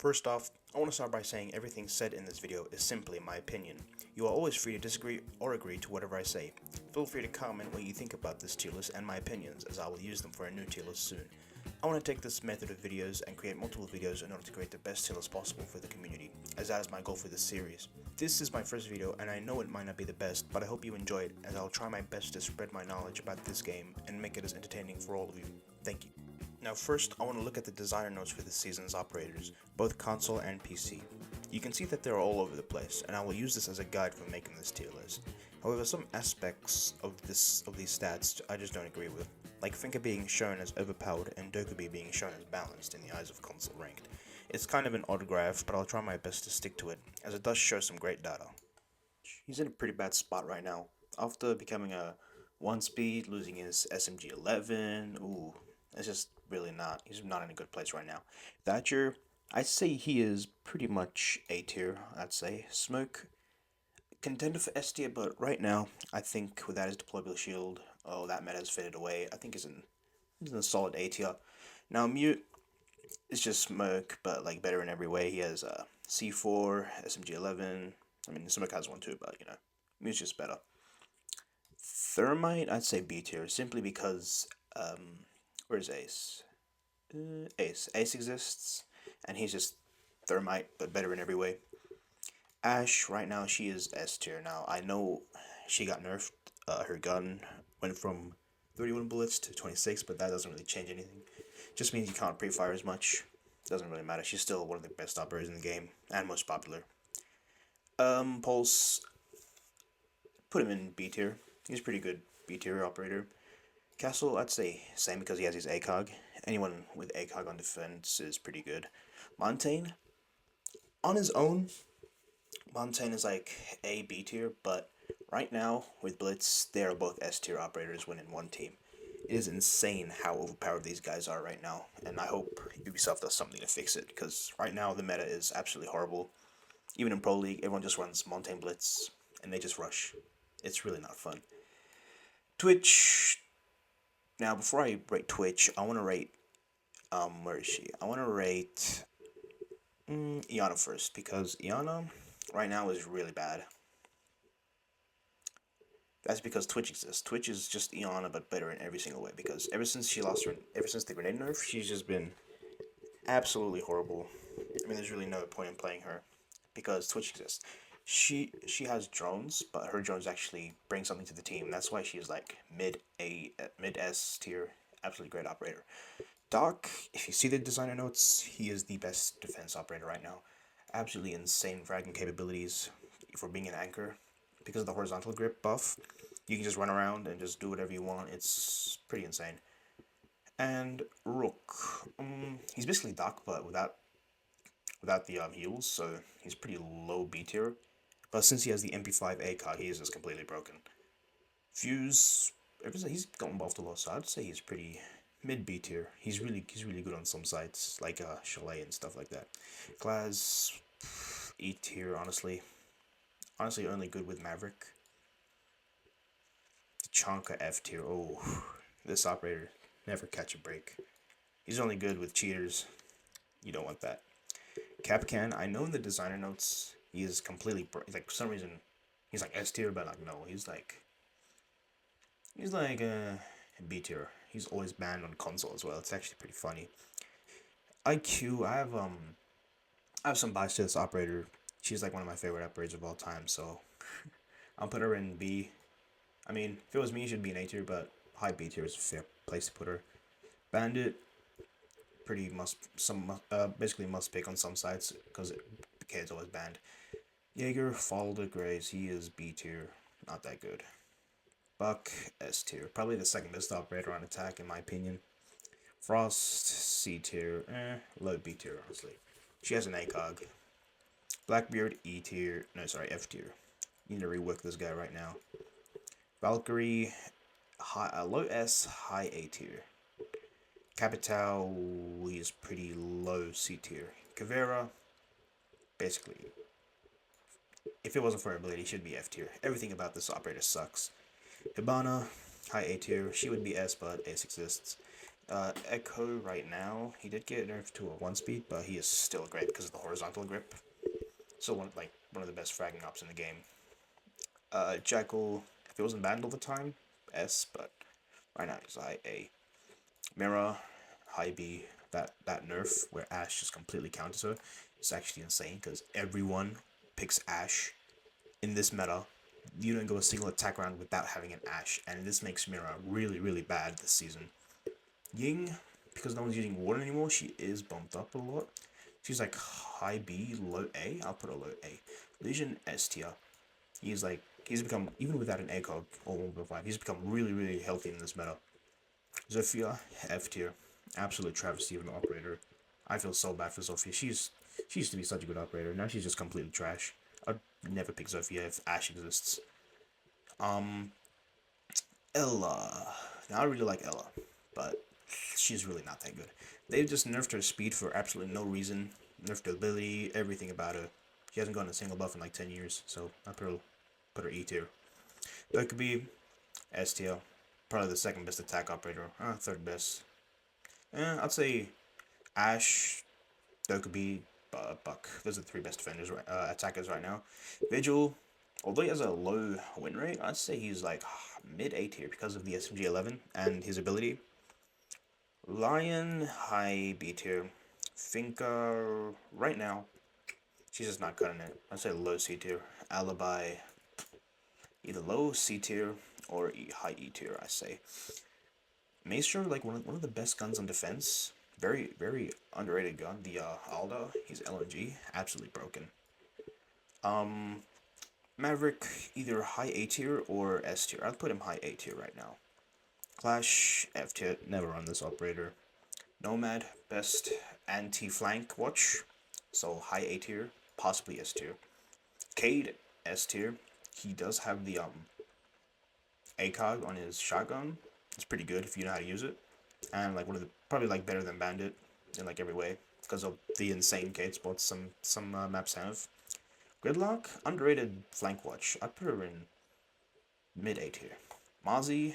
First off, I want to start by saying everything said in this video is simply my opinion. You are always free to disagree or agree to whatever I say. Feel free to comment what you think about this tier list and my opinions, as I will use them for a new tier list soon. I want to take this method of videos and create multiple videos in order to create the best tier list possible for the community, as that is my goal for this series. This is my first video and I know it might not be the best, but I hope you enjoy it, as I'll try my best to spread my knowledge about this game and make it as entertaining for all of you. Thank you. Now first, I want to look at the designer notes for this season's operators, both console and PC. You can see that they're all over the place, and I will use this as a guide for making this tier list. However, some aspects of these stats I just don't agree with, like Finka being shown as overpowered and Dokkaebi being shown as balanced in the eyes of console ranked. It's kind of an odd graph, but I'll try my best to stick to it, as it does show some great data. He's in a pretty bad spot right now. After becoming a 1 speed, losing his SMG 11, ooh, it's just really not, he's not in a good place right now. Thatcher, I'd say he is pretty much A tier, I'd say. Smoke, contender for S tier, but right now, I think without his deployable shield, oh, that meta has faded away. I think he's in a solid A tier. Now, Mute is just Smoke, but like better in every way. He has C4, SMG 11. I mean, Smoke has one too, but you know, Mute's just better. Thermite, I'd say B tier, simply because, where's Ace? Ace exists, and he's just Thermite, but better in every way. Ash, right now, she is S tier. Now, I know she got nerfed. Her gun went from 31 bullets to 26, but that doesn't really change anything. Just means you can't pre-fire as much. Doesn't really matter. She's still one of the best operators in the game, and most popular. Pulse, put him in B tier. He's a pretty good B tier operator. Castle, I'd say same because he has his ACOG. Anyone with ACOG on defense is pretty good. Montaigne, on his own, Montaigne is like A, B tier, but right now, with Blitz, they are both S tier operators when in one team. It is insane how overpowered these guys are right now, and I hope Ubisoft does something to fix it, because right now the meta is absolutely horrible. Even in Pro League, everyone just runs Montaigne Blitz, and they just rush. It's really not fun. Twitch, now before I rate Twitch, I want to rate, where is she? I want to rate Iana first, because Iana right now is really bad. That's because Twitch exists. Twitch is just Iana, but better in every single way, because ever since the grenade nerf, she's just been absolutely horrible. I mean, there's really no point in playing her, because Twitch exists. She has drones, but her drones actually bring something to the team. That's why she's like mid S tier, absolutely great operator. Doc, if you see the designer notes, he is the best defense operator right now. Absolutely insane fragging capabilities for being an anchor. Because of the horizontal grip buff, you can just run around and just do whatever you want. It's pretty insane. And Rook, he's basically Doc, but without the heals, so he's pretty low B tier. But since he has the MP5 ACOG, he is just completely broken. Fuse, he's gotten buffed a lot, so I'd say he's pretty mid B tier. He's really good on some sites like Chalet and stuff like that. Glaz, E tier, honestly. Honestly, only good with Maverick. Tachanka F tier. Oh, this operator never catch a break. He's only good with cheaters. You don't want that. Capcan, I know in the designer notes he is completely like for some reason he's like S tier, but like no, he's like B tier. He's always banned on console as well. It's actually pretty funny. IQ, I have some bias to this operator. She's like one of my favorite operators of all time, so I'll put her in B. I mean, if it was me, she'd be an A tier, but high B tier is a fair place to put her. Bandit, basically must pick on some sides because the kid's always banned. Jaeger, Falda, Graves, he is B tier, not that good. Buck, S tier, probably the second best operator on attack in my opinion. Frost, C tier, low B tier honestly. She has an ACOG. Blackbeard, E tier, no sorry, F tier. You need to rework this guy right now. Valkyrie, low S, high A tier. Capitao, he is pretty low C tier. Caveira, basically, if it wasn't for her ability, she'd be F tier. Everything about this operator sucks. Hibana, high A tier. She would be S, but Ace exists. Echo right now, he did get nerfed to a 1 speed, but he is still great because of the horizontal grip. So one of the best fragging ops in the game. Jackal, if it wasn't banned all the time, S, but right now he's high A. Mira, high B. That nerf where Ashe just completely counters her is actually insane because everyone picks Ashe in this meta. You don't go a single attack round without having an Ashe, and this makes Mira really, really bad this season. Ying, because no one's using Warden anymore, she is bumped up a lot. She's like high B, low A. I'll put her low A. Lesion S tier. He's become, even without an ACOG or 1.5, he's become really, really healthy in this meta. Zofia, F tier. Absolute travesty of an operator. I feel so bad for Zofia. She used to be such a good operator. Now she's just completely trash. I'd never pick Zofia if Ashe exists. Ella. Now I really like Ella, but she's really not that good. They've just nerfed her speed for absolutely no reason. Nerfed her ability, everything about her. She hasn't gotten a single buff in like 10 years, so I put her E tier. Dokubi, S tier. Probably the second best attack operator. Third best. I'd say Ashe, Dokubi, Buck. Those are the three best defenders, attackers right now. Vigil, although he has a low win rate, I'd say he's like mid A tier because of the SMG11 and his ability. Lion, high B tier. Finka, right now, she's just not cutting it. I'd say low C tier. Alibi, either low C tier or high E tier, I say. Maestro, like one of the best guns on defense. Very, very underrated gun. The Alda, he's LNG, absolutely broken. Maverick, either high A tier or S tier. I'd put him high A tier right now. Clash, F tier, never run this operator. Nomad, best anti-flank watch, so high A tier, possibly S tier. Cade, S tier. He does have the ACOG on his shotgun. It's pretty good if you know how to use it. And like one of the probably like better than Bandit in like every way because of the insane Cade spots some maps have. Gridlock, underrated flank watch. I'd put her in mid A tier. Mozzie,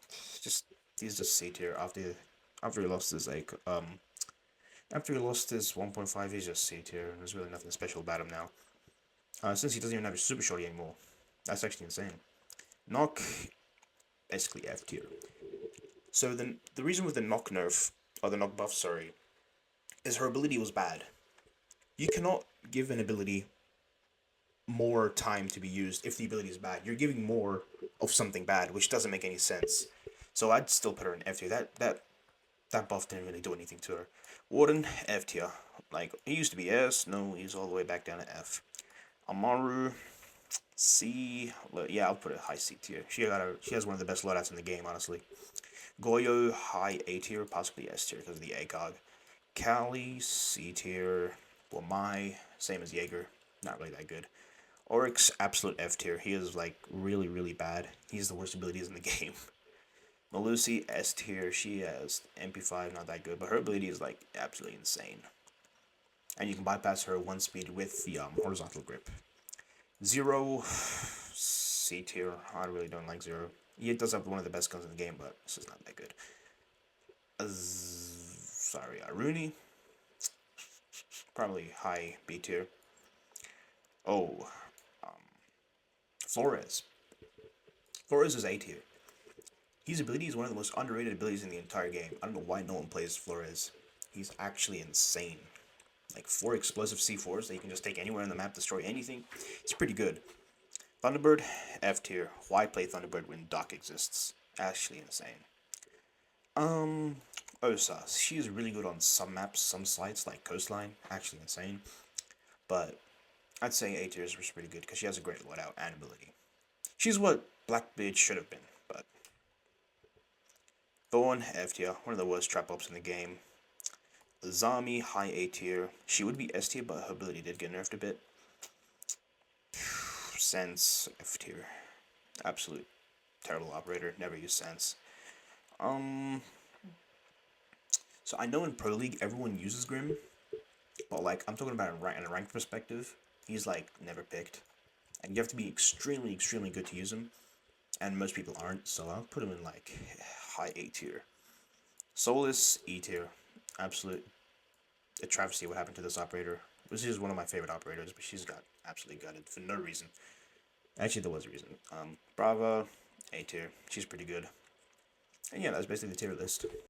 he's just C tier after he lost his after he lost his 1.5, he's just C tier. There's really nothing special about him now. Since he doesn't even have his super shorty anymore, that's actually insane. Knock, basically F tier. So the reason with the knock nerf or the knock buff, sorry, is her ability was bad. You cannot give an ability more time to be used if the ability is bad. You're giving more of something bad, which doesn't make any sense. So I'd still put her in F tier. That buff didn't really do anything to her. Warden, F tier. Like, he used to be S, no, he's all the way back down to F. Amaru, C, yeah, I'll put it high C tier. She has one of the best loadouts in the game, honestly. Goyo, high A tier, possibly S tier because of the ACOG. Kali, C tier. Wamai, same as Jaeger, not really that good. Oryx, absolute F tier. He is like really, really bad. He's the worst abilities in the game. Melusi, S tier. She has MP5, not that good, but her ability is like absolutely insane. And you can bypass her 1 speed with the horizontal grip. Zero, C tier. I really don't like Zero. He does have one of the best guns in the game, but this is not that good. Sorry, Aruni. Probably high B tier. Oh, Flores. Flores is A tier. His ability is one of the most underrated abilities in the entire game. I don't know why no one plays Flores. He's actually insane. Like 4 explosive C4s that you can just take anywhere on the map, destroy anything. It's pretty good. Thunderbird, F tier. Why play Thunderbird when Doc exists? Actually insane. Osas. She is really good on some maps, some sites like Coastline. Actually insane. But I'd say A tier is pretty good because she has a great loadout and ability. She's what Blackbeard should have been, but Thorn, F tier, one of the worst trap ops in the game. Zami, high A tier. She would be S tier, but her ability did get nerfed a bit. Sense, F tier. Absolute terrible operator. Never use Sense. So I know in Pro League everyone uses Grim, but like I'm talking about in a ranked perspective, he's like never picked, and you have to be extremely, extremely good to use him, and most people aren't. So I'll put him in like high A tier. Solus, E tier. Absolute a travesty what happened to this operator. This is one of my favorite operators, but she's got absolutely gutted for no reason. Actually, there was a reason. Brava, A tier. She's pretty good. And yeah, that's basically the tier list.